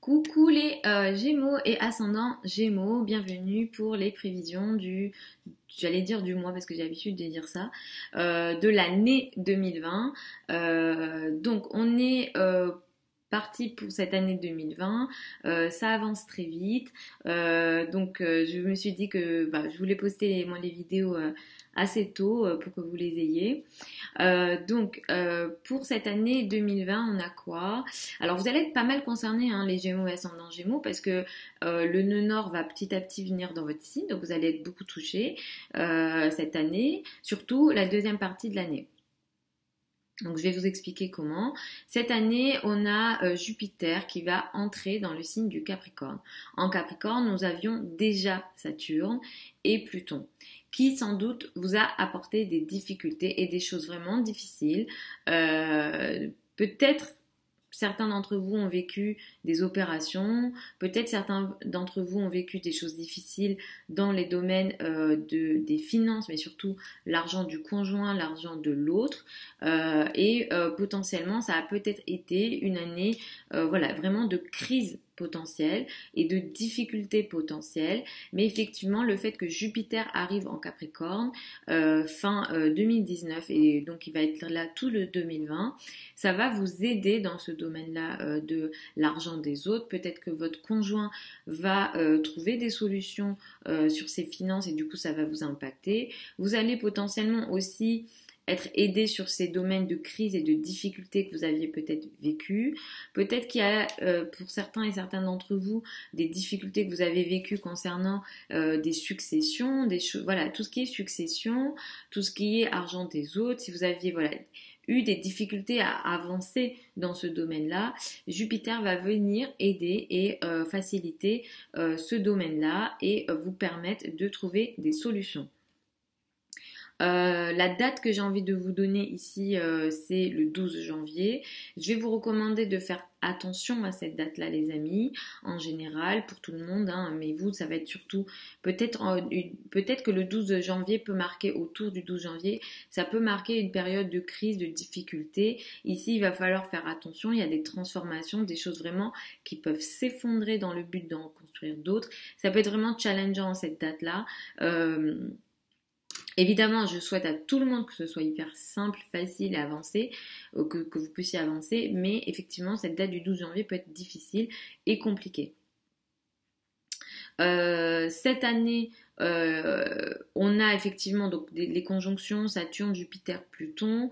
Coucou les Gémeaux et ascendants Gémeaux, bienvenue pour les prévisions j'allais dire du mois parce que j'ai l'habitude de dire ça, de l'année 2020. Donc on est parti pour cette année 2020, ça avance très vite, je me suis dit que je voulais poster moi les vidéos assez tôt pour que vous les ayez. Pour cette année 2020, on a quoi? Alors vous allez être pas mal concernés, hein, les Gémeaux et ascendants Gémeaux, parce que le nœud nord va petit à petit venir dans votre signe, donc vous allez être beaucoup touchés cette année, surtout la deuxième partie de l'année. Donc je vais vous expliquer comment. Cette année, on a Jupiter qui va entrer dans le signe du Capricorne. En Capricorne, nous avions déjà Saturne et Pluton, qui sans doute vous a apporté des difficultés et des choses vraiment difficiles. Peut-être certains d'entre vous ont vécu des opérations, peut-être certains d'entre vous ont vécu des choses difficiles dans les domaines des finances, mais surtout l'argent du conjoint, l'argent de l'autre, potentiellement ça a peut-être été une année vraiment de crise potentielle et de difficultés potentielles, mais effectivement le fait que Jupiter arrive en Capricorne fin 2019 et donc il va être là tout le 2020, ça va vous aider dans ce domaine-là de l'argent des autres. Peut-être que votre conjoint va trouver des solutions sur ses finances et du coup ça va vous impacter. Vous allez potentiellement aussi être aidé sur ces domaines de crise et de difficultés que vous aviez peut-être vécu. Peut-être qu'il y a pour certains et certaines d'entre vous des difficultés que vous avez vécues concernant des successions, tout ce qui est succession, tout ce qui est argent des autres. Si vous aviez eu des difficultés à avancer dans ce domaine-là, Jupiter va venir aider et faciliter ce domaine-là et vous permettre de trouver des solutions. La date que j'ai envie de vous donner ici, c'est le 12 janvier. Je vais vous recommander de faire attention à cette date-là, les amis, en général, pour tout le monde, hein, mais vous, ça va être surtout, peut-être que le 12 janvier peut marquer, autour du 12 janvier, ça peut marquer une période de crise, de difficulté. Ici, il va falloir faire attention, il y a des transformations, des choses vraiment qui peuvent s'effondrer dans le but d'en construire d'autres. Ça peut être vraiment challengeant cette date-là. Évidemment, je souhaite à tout le monde que ce soit hyper simple, facile et avancé, que vous puissiez avancer, mais effectivement, cette date du 12 janvier peut être difficile et compliquée. Cette année, on a effectivement donc les conjonctions Saturne, Jupiter, Pluton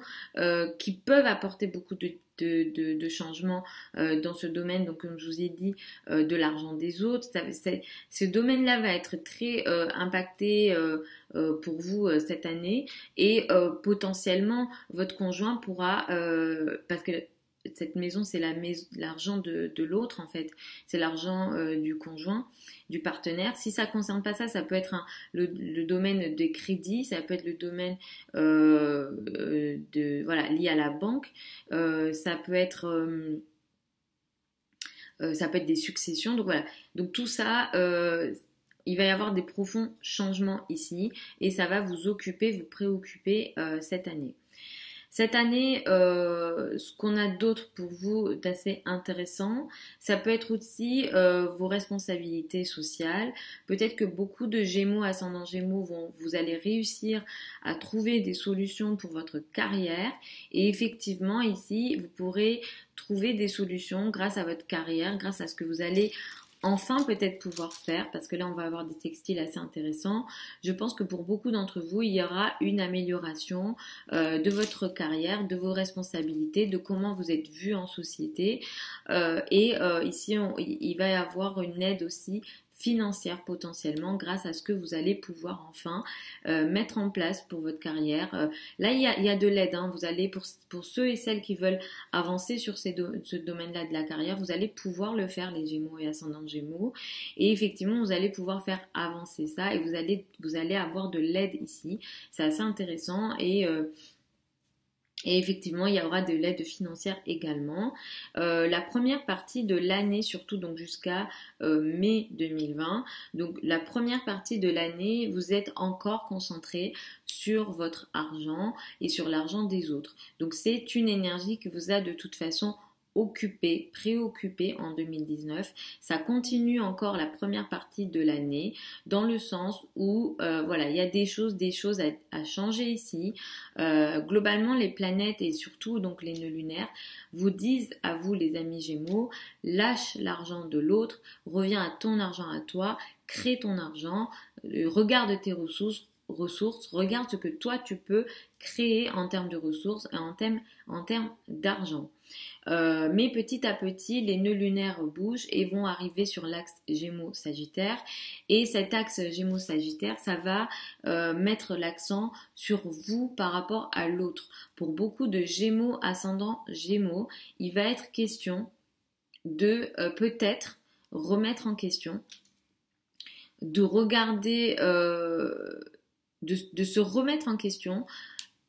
qui peuvent apporter beaucoup de changements dans ce domaine, donc comme je vous ai dit, de l'argent des autres. Ce domaine-là va être très impacté pour vous cette année et potentiellement votre conjoint pourra, parce que cette maison, c'est l'argent de l'autre en fait, c'est l'argent du conjoint, du partenaire. Si ça ne concerne pas ça, ça peut être le domaine des crédits, ça peut être le domaine lié à la banque, ça peut être des successions. Donc voilà, donc tout ça, il va y avoir des profonds changements ici et ça va vous préoccuper cette année. Cette année, ce qu'on a d'autre pour vous d'assez intéressant, ça peut être aussi vos responsabilités sociales. Peut-être que beaucoup de Gémeaux, ascendants Gémeaux, vous allez réussir à trouver des solutions pour votre carrière. Et effectivement, ici, vous pourrez trouver des solutions grâce à votre carrière, grâce à ce que vous allez enfin peut-être pouvoir faire, parce que là on va avoir des sextiles assez intéressants. Je pense que pour beaucoup d'entre vous, il y aura une amélioration de votre carrière, de vos responsabilités, de comment vous êtes vu en société. Ici, il va y avoir une aide aussi financière potentiellement grâce à ce que vous allez pouvoir enfin mettre en place pour votre carrière. Là, il y a de l'aide. Hein. Vous allez, pour ceux et celles qui veulent avancer sur ce domaine-là de la carrière, vous allez pouvoir le faire, les Gémeaux et ascendants Gémeaux. Et effectivement, vous allez pouvoir faire avancer ça et vous allez avoir de l'aide ici. C'est assez intéressant et effectivement, il y aura de l'aide financière également. La première partie de l'année, surtout donc jusqu'à mai 2020, donc la première partie de l'année, vous êtes encore concentré sur votre argent et sur l'argent des autres. Donc c'est une énergie que vous a de toute façon occupé, préoccupé en 2019. Ça continue encore la première partie de l'année, dans le sens où voilà, il y a des choses à changer ici. Globalement, les planètes et surtout donc les nœuds lunaires vous disent à vous, les amis Gémeaux, lâche l'argent de l'autre, reviens à ton argent à toi, crée ton argent, regarde tes ressources, regarde ce que toi tu peux créer en termes de ressources et en termes d'argent. Mais petit à petit, les nœuds lunaires bougent et vont arriver sur l'axe Gémeaux-Sagittaire. Et cet axe Gémeaux-Sagittaire, ça va mettre l'accent sur vous par rapport à l'autre. Pour beaucoup de Gémeaux, ascendant Gémeaux, il va être question de peut-être remettre en question, de regarder, de se remettre en question,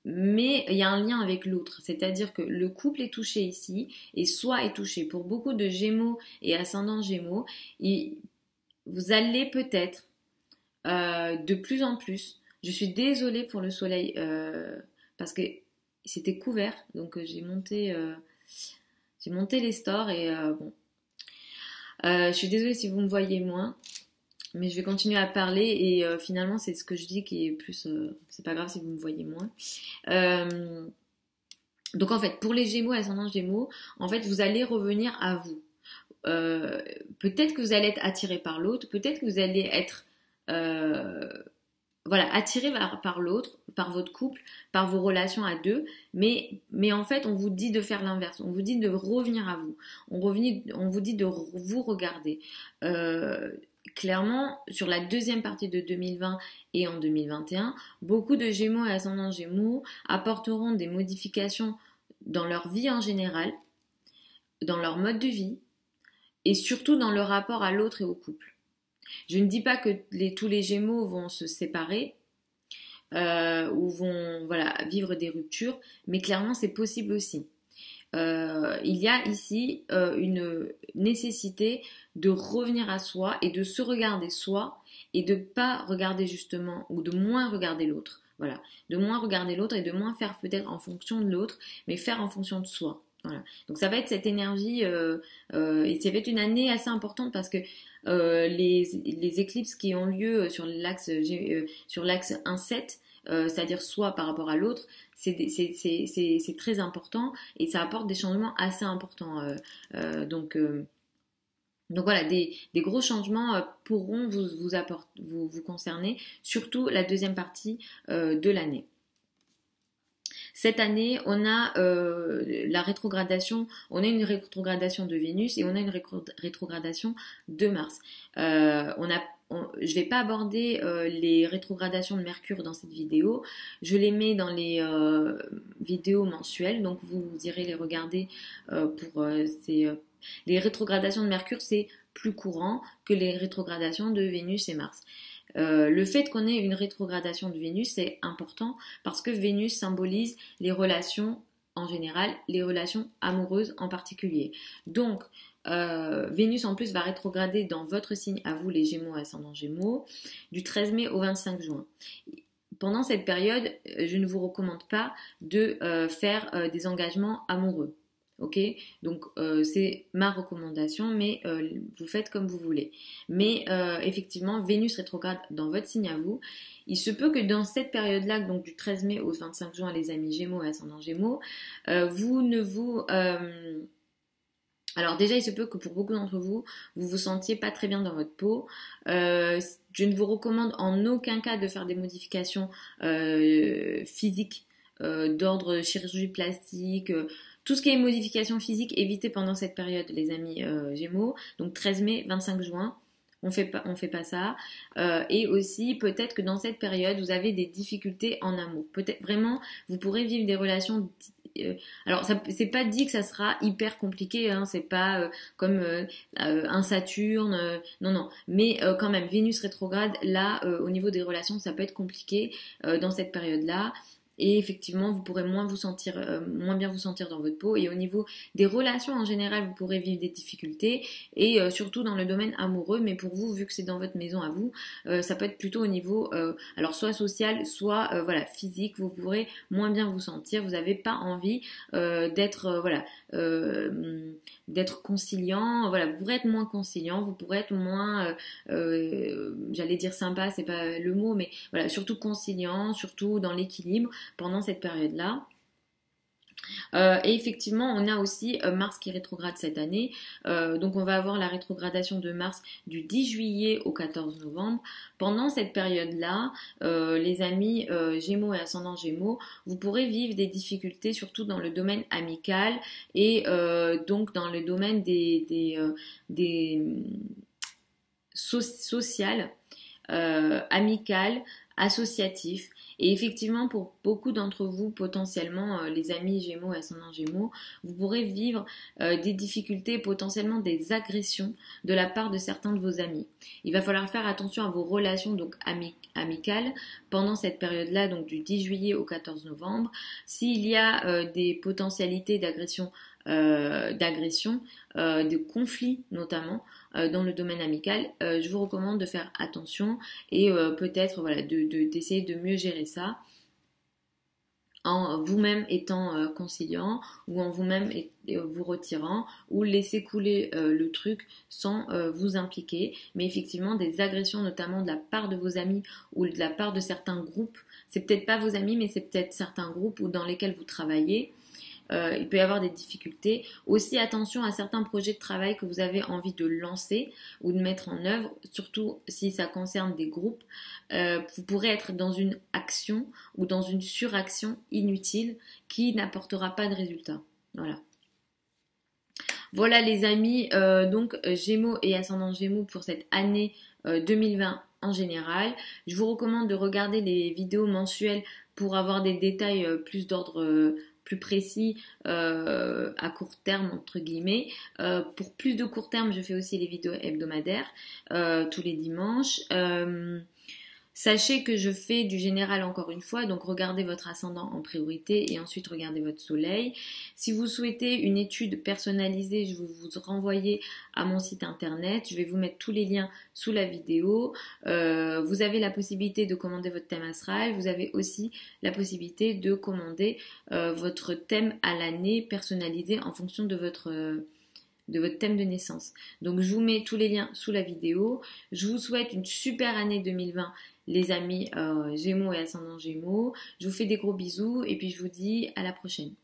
mais il y a un lien avec l'autre, c'est-à-dire que le couple est touché ici et soi est touché. Pour beaucoup de Gémeaux et ascendants Gémeaux, vous allez peut-être de plus en plus, je suis désolée pour le soleil parce que c'était couvert, donc j'ai monté les stores et bon, je suis désolée si vous me voyez moins. Mais je vais continuer à parler et finalement c'est ce que je dis qui est plus... c'est pas grave si vous me voyez moins. Donc en fait, pour les Gémeaux, ascendant Gémeaux, en fait vous allez revenir à vous. Peut-être que vous allez être attiré par l'autre, peut-être que vous allez être attiré par l'autre, par votre couple, par vos relations à deux, mais en fait on vous dit de faire l'inverse, on vous dit de revenir à vous, on vous dit de vous regarder. Clairement, sur la deuxième partie de 2020 et en 2021, beaucoup de Gémeaux et ascendants Gémeaux apporteront des modifications dans leur vie en général, dans leur mode de vie et surtout dans leur rapport à l'autre et au couple. Je ne dis pas que tous les Gémeaux vont se séparer ou vont vivre des ruptures, mais clairement c'est possible aussi. Il y a ici une nécessité de revenir à soi et de se regarder soi et de pas regarder justement ou de moins regarder l'autre. Voilà, de moins regarder l'autre et de moins faire peut-être en fonction de l'autre, mais faire en fonction de soi. Voilà. Donc ça va être cette énergie et ça va être une année assez importante parce que les éclipses qui ont lieu sur l'axe 1-7, c'est-à-dire soit par rapport à l'autre, c'est très important et ça apporte des changements assez importants. Donc voilà, des gros changements pourront vous concerner, surtout la deuxième partie de l'année. Cette année, on a la rétrogradation, on a une rétrogradation de Vénus et on a une rétrogradation de Mars. Je ne vais pas aborder les rétrogradations de Mercure dans cette vidéo. Je les mets dans les vidéos mensuelles, donc vous irez les regarder les rétrogradations de Mercure, c'est plus courant que les rétrogradations de Vénus et Mars. Le fait qu'on ait une rétrogradation de Vénus, c'est important parce que Vénus symbolise les relations en général, les relations amoureuses en particulier. Donc, Vénus en plus va rétrograder dans votre signe à vous les Gémeaux ascendant Gémeaux du 13 mai au 25 juin. Pendant cette période, je ne vous recommande pas de faire des engagements amoureux. Ok, donc c'est ma recommandation, mais vous faites comme vous voulez. Mais effectivement, Vénus rétrograde dans votre signe à vous. Il se peut que dans cette période-là, donc du 13 mai au 25 juin, les amis Gémeaux et ascendant Gémeaux, alors déjà, il se peut que pour beaucoup d'entre vous, vous vous sentiez pas très bien dans votre peau. Je ne vous recommande en aucun cas de faire des modifications physiques d'ordre chirurgie plastique. Tout ce qui est modification physique, évitez pendant cette période, les amis Gémeaux. Donc 13 mai, 25 juin, on fait pas ça. Et aussi, peut-être que dans cette période, vous avez des difficultés en amour. Peut-être vraiment, vous pourrez vivre des relations. Alors, c'est pas dit que ça sera hyper compliqué. Hein, c'est pas comme un Saturne. Non. Mais quand même, Vénus rétrograde, là, au niveau des relations, ça peut être compliqué dans cette période-là. et effectivement vous pourrez moins bien vous sentir dans votre peau, et au niveau des relations en général vous pourrez vivre des difficultés, et surtout dans le domaine amoureux, mais pour vous vu que c'est dans votre maison à vous, ça peut être plutôt au niveau alors soit social, soit voilà, physique, vous pourrez moins bien vous sentir, vous n'avez pas envie d'être d'être conciliant, voilà, vous pourrez être moins conciliant, vous pourrez être moins j'allais dire sympa, c'est pas le mot, mais voilà, surtout conciliant, surtout dans l'équilibre pendant cette période-là. Et effectivement, on a aussi Mars qui rétrograde cette année. Donc on va avoir la rétrogradation de Mars du 10 juillet au 14 novembre. Pendant cette période-là, les amis Gémeaux et ascendant Gémeaux, vous pourrez vivre des difficultés, surtout dans le domaine amical et donc dans le domaine des social, amical, associatif. Et effectivement, pour beaucoup d'entre vous, potentiellement, les amis Gémeaux et ascendant Gémeaux, vous pourrez vivre des difficultés, potentiellement des agressions de la part de certains de vos amis. Il va falloir faire attention à vos relations donc amicales pendant cette période-là, donc du 10 juillet au 14 novembre. S'il y a des potentialités d'agression, de conflits notamment dans le domaine amical, je vous recommande de faire attention et peut-être voilà, d'essayer de mieux gérer ça en vous-même étant conciliant ou en vous-même vous retirant ou laisser couler le truc sans vous impliquer. Mais effectivement, des agressions notamment de la part de vos amis ou de la part de certains groupes, c'est peut-être pas vos amis mais c'est peut-être certains groupes ou dans lesquels vous travaillez. Il peut y avoir des difficultés. Aussi attention à certains projets de travail que vous avez envie de lancer ou de mettre en œuvre, surtout si ça concerne des groupes. Vous pourrez être dans une action ou dans une suraction inutile qui n'apportera pas de résultat. Voilà. Voilà les amis, donc Gémeaux et ascendant Gémeaux pour cette année 2020 en général. Je vous recommande de regarder les vidéos mensuelles pour avoir des détails plus d'ordre plus précis à court terme entre guillemets. Pour plus de court terme, je fais aussi les vidéos hebdomadaires tous les dimanches. Sachez que je fais du général encore une fois, donc regardez votre ascendant en priorité et ensuite regardez votre soleil. Si vous souhaitez une étude personnalisée, je vais vous renvoyer à mon site internet. Je vais vous mettre tous les liens sous la vidéo. Vous avez la possibilité de commander votre thème astral. Vous avez aussi la possibilité de commander votre thème à l'année personnalisé en fonction de votre thème de naissance. Donc je vous mets tous les liens sous la vidéo. Je vous souhaite une super année 2020 les amis Gémeaux et ascendant Gémeaux. Je vous fais des gros bisous et puis je vous dis à la prochaine.